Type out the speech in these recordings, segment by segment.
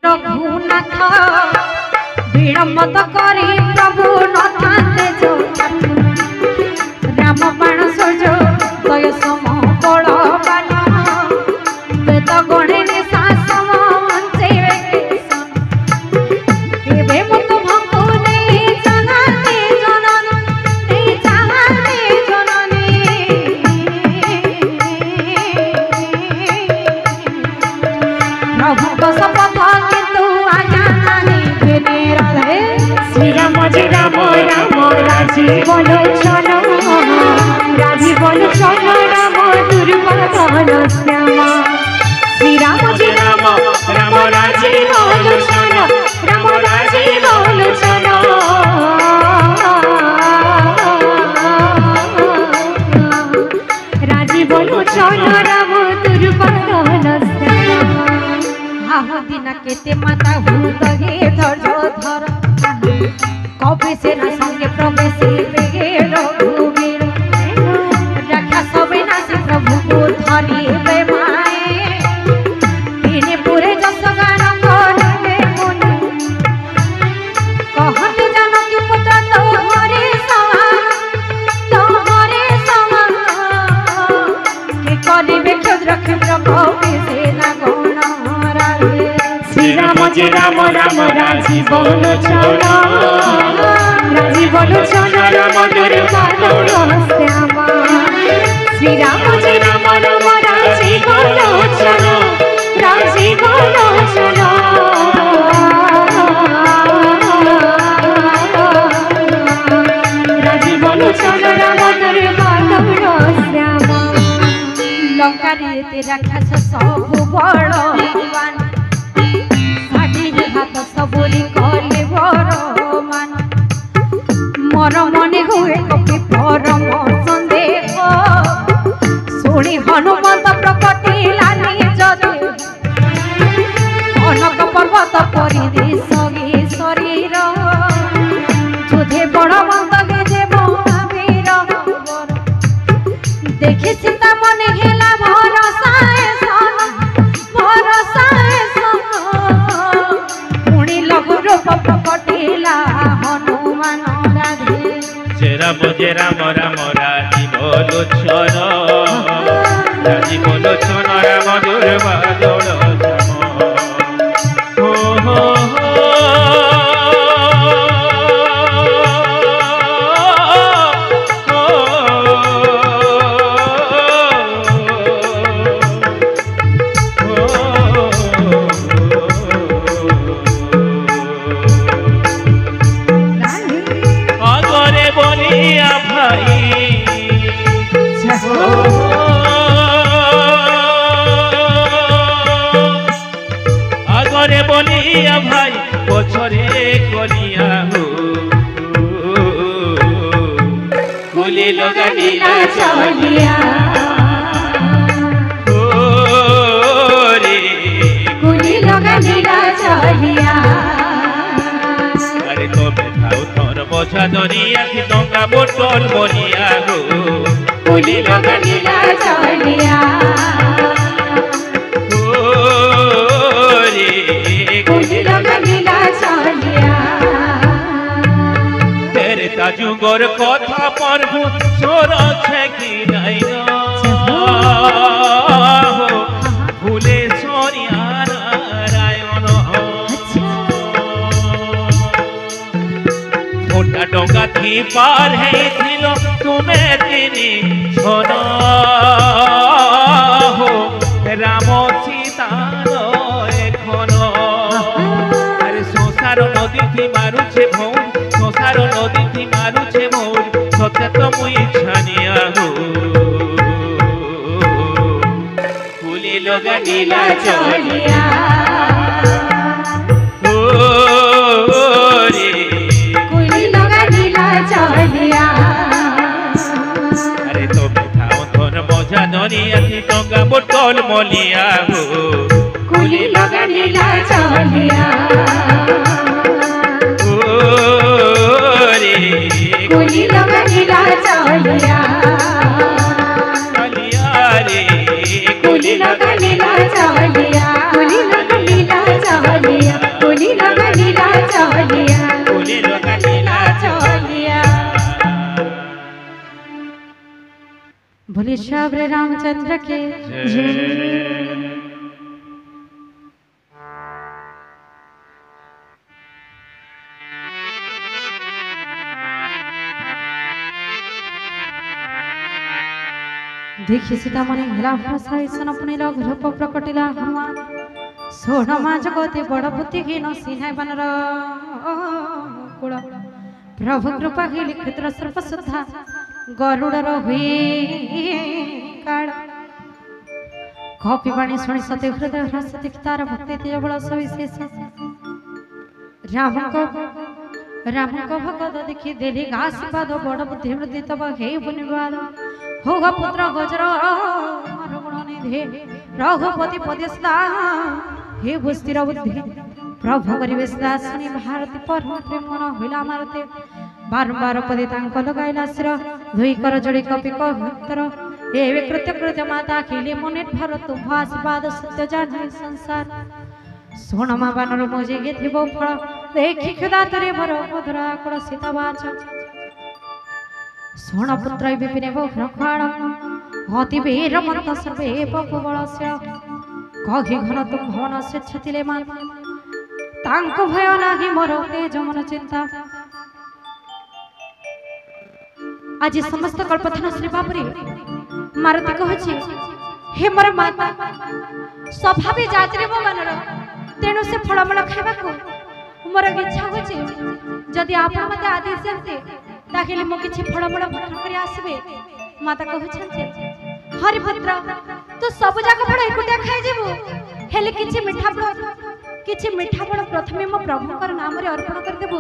रघुनाथ विलम्ब करी प्रभु नथाते जो राम बाण सजो दय सम बलवान वेद गणे शासम अंचेवे मत भक्तु नहीं जगाते जननी नहीं जगाते जननी प्रभु को शपथ किंतु आज्ञा नहीं बिने राधे श्री राम जय राम राम राजी बोलो चलो राजी बोलो चलो राम दुर्बल श्यामा श्री राम जय राम राम राजी बोलो चलो राम राजी बोलो चलो राजी बोलो चलो राम दुर्बल श्यामा आहो दिन केते माता भूत हे धर धर कवि सेना संगे प्रवेश बेगे रघुवीर रक्षा सबे नासी प्रभु को धरी बे माए तिने पूरे जस गान करे मुनि कहते जानकी पुत्र तो हरे समा के करिबे क्षुद्र क्षुद्र कवि सेना गण राधे श्री राम जय राम राम राजी बोलो चलो राजी बोलो चलो राम दुर्बल श्यामा श्री राम जय राम राम राजी बोलो चलो राजी बोलो चलो राजी बोलो चलो राम दुर्बल श्यामा लंका रे राक्षस सब बलवान हाथ सबरी कले मान मोर मने हुए कपि परम संदेह शुणी हनुमंत प्रकटिला निज देह कनक पर्वत परिदे सगी शरीर जुधे बड़वंत गेजे महावीर देखि सीता मने हेला भरोसा प्रकटिला हनुमान राधे जय राम राम राजी बोलो चलो राजी बोलो चलो राम दुर्बल हो हो आगरे बोलिया भाई पछरे कलिया हो गुली लगा नीला चलिया रे गुली लगा नीला चलिया अरे तो बैठाओ तोर बोझा दरिया की डोंगा बोतल बोलिया हो गुली लगा नीला चलिया जुगर कथा प्रभु सोरछे कि नहीं भूले सोनिया नारायण मोटा डोंगा थी पार है थिलो तुम्हें तिनी छोना हो राम सीता एखनो अरे संसार नदी थी मारुछे भौं संसार नदी थी मारुछे मोर सत्य तो मुई छानिया हो फूली लगा नीला चलिया हो रे फूली लगा नीला चलिया अरे तो बैठाओ धन बोझा दरिया थी टंगा बोतल मलिया हो फूली लगा नीला चलिया गुली लगा नीला चलिया रे गुली लगा नीला चलिया गुली लगा नीला चलिया। बोले श्री रामचंद्र के जय। देखी सीता मन हेला भाषा ईसन अपने रूप प्रकटिला हनुमान सोढ़ मा जगते बड़ बुद्धि घीन सिंह बनर कुल प्रभु कृपा की लिखित सर्प सुधा गरुड़र हुए काल कपिवाणी शुणी सते हृदय ह्रास देखि तार भक्ति तेज बल सविशेष राम को भगत देखी देली घास पाद बड़ बुद्धि वृद्धि तब हे बुनिवाद हो पुत्र गजर गुणनिधे रघुपति पदेशदा हे बुस्तिर बुद्धि प्रभु करिवे सदा सुनी भारती परम प्रेम मन होइला मारते बारंबार पदे तांको लगाइला सिर धुई कर जोड़ी कपि कहतर हे कृत्य कृत्य माता खेले मने भर तुम आशीर्वाद सत्य जाने संसार सोनमा बानर मोजे गे थिबो फल देखि खुदा तरे भर मधुरा कुल सीता वाच सोण पुत्र विपिने बहुरखाण अति वीर मंत सर्वे बहुबलस्य कहि घन तुम भवन से छतिले मान तांको भय लागि मोर तेज मन चिंता आज समस्त कल्पथन श्री बाबरी मारुति कहछि हे मोर माता स्वभावे जात्रे मो मनर तेणु से फलमूल खाइबा को मोर इच्छा होछि जदि आपण मते आदेश देते ताकि मो किछि फलमूल भक्षण करि आसबे माता कहछन्ते हरिपुत्र तू सब जाक फल एकुटिया खाइ जेबो हेले किछि मिठा फल प्रथमे मो प्रभुकर नाम रे अर्पण कर देबो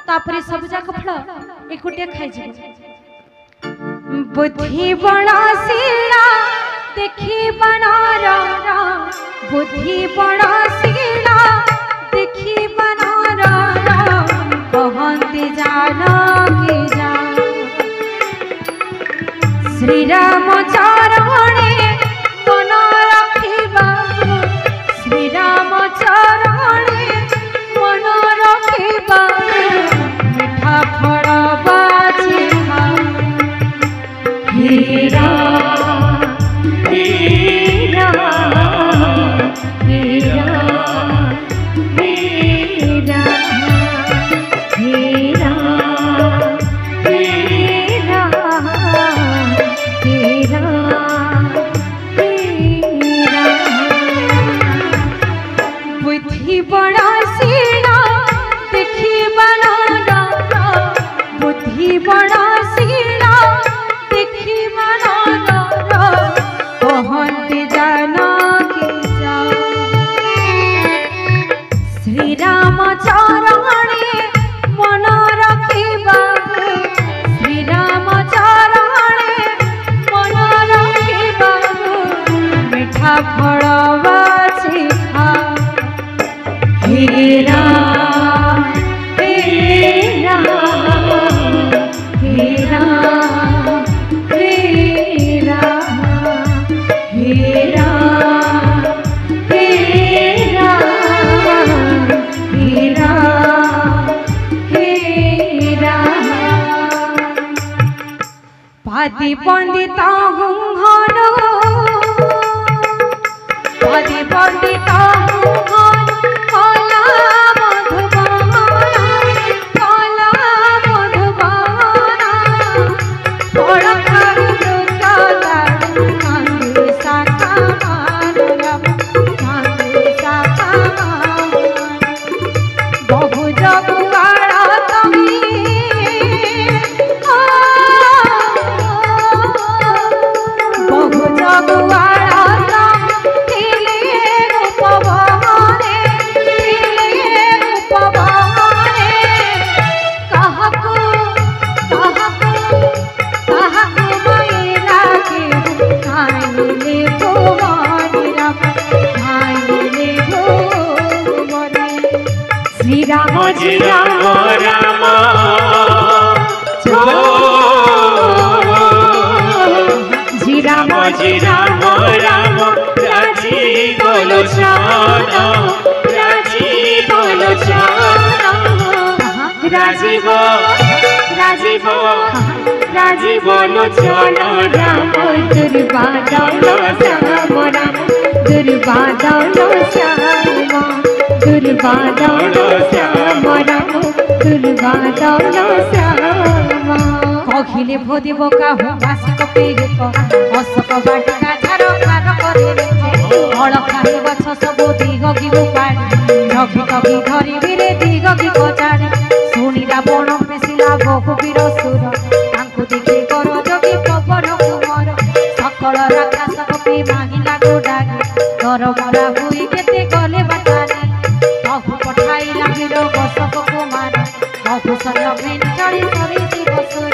तापरे सब जाक फल एकुटिया खाइ जेबो बुद्धि बड़ा सीला देखि बनारा बुद्धि बड़ा सीला देखि बनारा कहते जाना के जा श्री राम चरणे मन रखिबा श्री राम चरणे मन रखिबा मिठा फल बाछिबा हीरा हीरा हीरा हीरा हीरा हीरा हीरा हीरा बुद्धि बड़ा सीना देखी बनाना बुद्धि बड़ा सीना देखी बनाना कहते जाना के जा श्री राम चरणे मन रखिबा श्री राम चरणे मन रखिबा मिठा फल बाछिबा हीरा हीरा हीरा हीरा हीरा हीरा हीरा हीरा पाति पंडिता हुंहन पाति पंडिता हुंहन कला मधुबाना कला मधुबाना बड़ खारू दुर्गा कांदे साखा मानरा कांदे साखा बहु जगुआड़ा तमी बहु जगुआड़ा तिले रूपवाने कहकु मैरा के खाइले भुवनी राम खाइले भुवनी श्री राम जी राम राम जी राम राम राजी बोलो राजीव राजीव राजीवन चलो राम दुर्बादल श्याम राम दुर्बादल श्याम दुर्बादल श्याम राम दुर्बादल श्याम कहिले भोदेव काहु बासी कपेर अशोक बाटिका झार खार करे फल खाए गछ सब दिगगी उपाड़ी ढगी तगी धरी बिरे दिगगी कचाड़ी शुणिला बण पेशिला बहु वीर सुर तांकु देखि कर जोगी पवन कुमार सकल राक्षस कपि मागिला गोडागी डर मरा हुई केते गले बाटारी बहु पठाइला वीर बसक कुमार बहु सर भेंटली सरी दिवसुर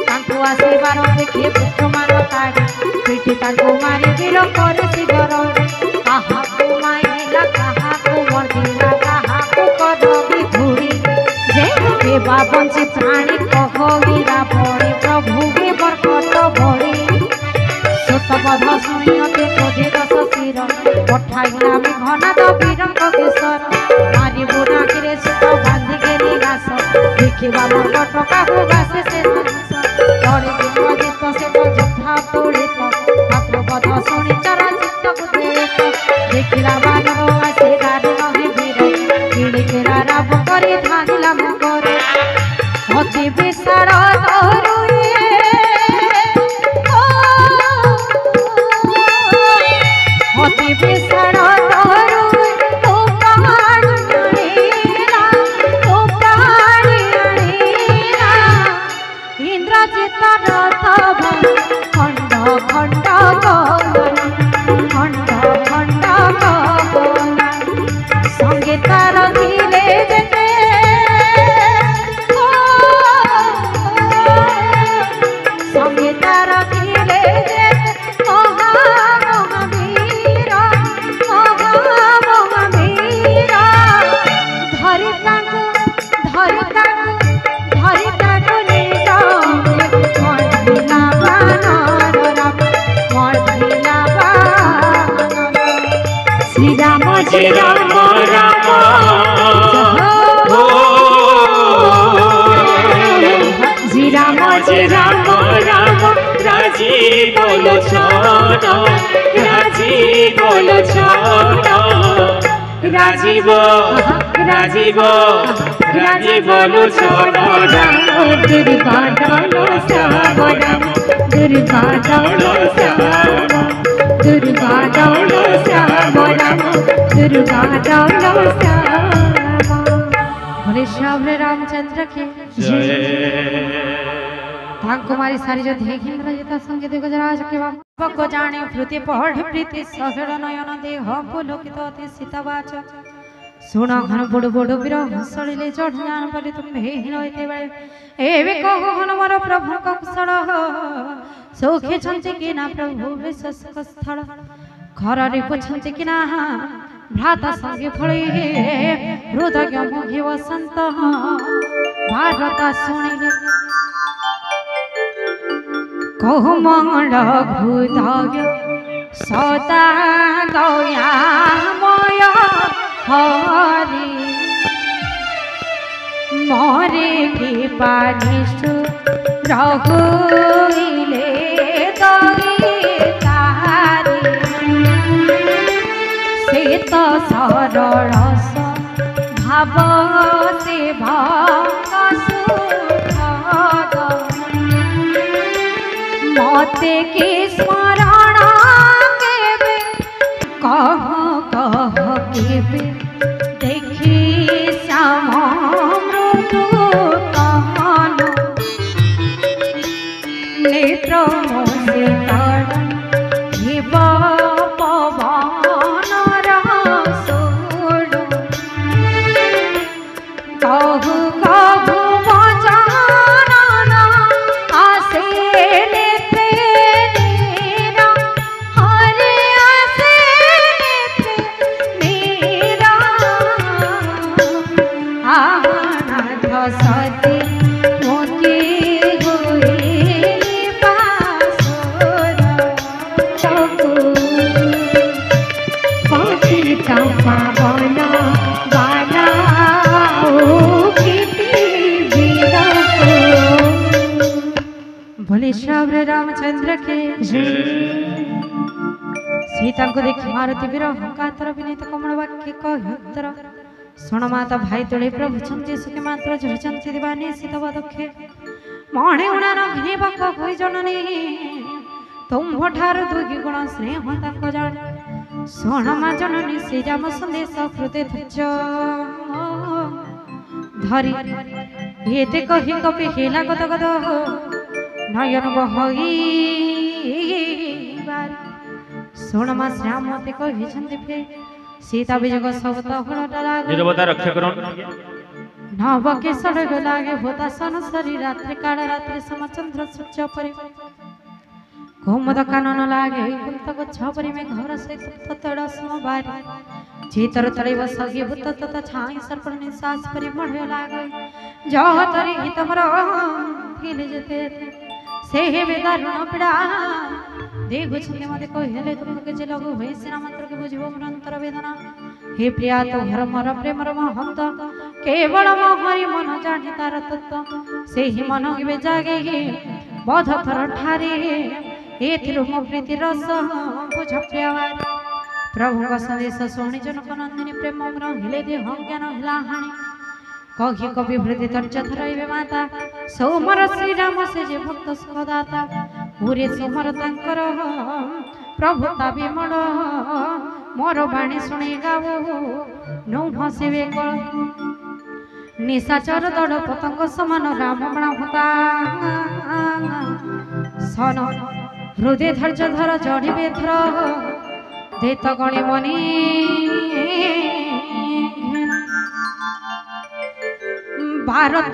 तांकु आसीबार देखि पुत्र मान ताड़ी पिठी तांकु मारी वीर करे शिवर काहाकु माइला काहाकु मर्दिला काहाकु करबी धुरी जे केबा बंची प्राणी कहगिरा पड़े प्रभु के बरकत भरी शोतबध शुणियते क्रोधे दश शिर पठाइला में घना वीरंक केशर मारी बुना गिरे सुत बांधि गेली घास देखिबा मर्कट काहु गासे से तड़े दिन गीत से जोधा तोड़ित मात्र बध शुणी चर चित्त कुदेत देखिला बानर आसे दारू नहे वीर किड़केरा राब करी धानिला मुगरे अति विशाल तरुए अति विशाल तरुए तो प्राणीरा इंद्रजित रथ खंड खंड खंड खंड संगे तार धीरे जेते संगे तार धीरे जेते महावीर धरि तांकु निज मर्दिला बानर राम मर्दिला बानर श्री राम जय राम राम श्री राम जय राम राम राजीव लोचन राजीव लोचन राजीव राजीव राजीव लोचन दुर्बादल श्याम राम दुर्बादल श्याम दुर्बादल श्याम राम दुर्बादल श्याम बोले श्याम रामचंद्र के जय धाम कुमारी सारी जो देखी रजता संगे देखो जरा के बाप को जाने प्रीति पढ़ प्रीति ससुर नयन देह पुलकित अति सीतावाच सुना घन बड़ बड़ वीर हसलिले चढ़ जान परि तुम हेन होते बेले एवे कहो हन मोर प्रभु का कुशल सौखे छंचे कि ना प्रभु विशेष स्थल घर रे पुछंचे कि ना भ्राता संगे फळे हृदय मोहि वसंत भारत सुनिले कोमल हृदय सदा दयामय हरि मोरे के पानिषु रघुले तारी से तो सरल भाव से भक्त सुखद मते के स्मरण केबे कह केबे देखी श्याम मृदु कहन नेत्र मोसे तड़ जीव पवन रसोड़ कहु कहु वचन आसे सती मोके गोई पासोर चको पाखी चंपा बन बाना ओ निशाब्रे रामचंद्र के सीता को देखी मारुति विरह कातर विनीत कमल वाक्य कहतर सुन माता भाई तोले प्रभु चंदी सुखे मात्र झुचंती दीवानी सीता बदखे मणे उणा नघिनी बाक होई जननी तुम ठार दुगी गुण स्नेह ताक जान सुन मा जननी श्री राम संदेश हृदय धरी हेते कहि कपि हेला गद गद नयन बहई सुन मा श्याम मते कहि फे सीता विजग सब तहड़ लागे निरवता रक्षा करो नव के सड़ग लागे होता सन सरी रात्रि काल रात्रि समचंद्र सूर्य परि कोमद कानन लागे कुंत को छपरी में घर से ततड़ समबारी चीतर तड़े वसगी भूत तत छाई सर्पण निसास परि मढ़े लागे जो तरी तमरो हिल जते से हे वेदारुण पीड़ा देखु छते मते कहले तुम के जे लगु होई सिना मंत्र के बुझिबो मनंतर वेदना हे प्रिया तो हर मर प्रेम रम हंत केवल मोहरी मन जानि तार तत्व से ही मन के जागे बध थर ठारे एथिरु मो प्रीति रस बुझ प्रियवार प्रभु का संदेश सुनि जनक नंदिनी प्रेम हिले दे हम ज्ञान हिला हानि कहि कवि वृद्धि तर्ज धरइबे माता सोमर श्री राम से जे भक्त सुखदाता पूरे सोमर तांकर प्रभु ताबे मड़ मोर बाणी सुने गावो नो हसिबे कळ निशाचर दड़ पतंग समान राम बण होता सन हृदय धैर्य धर जड़िबे थर देत गणी मनी भारत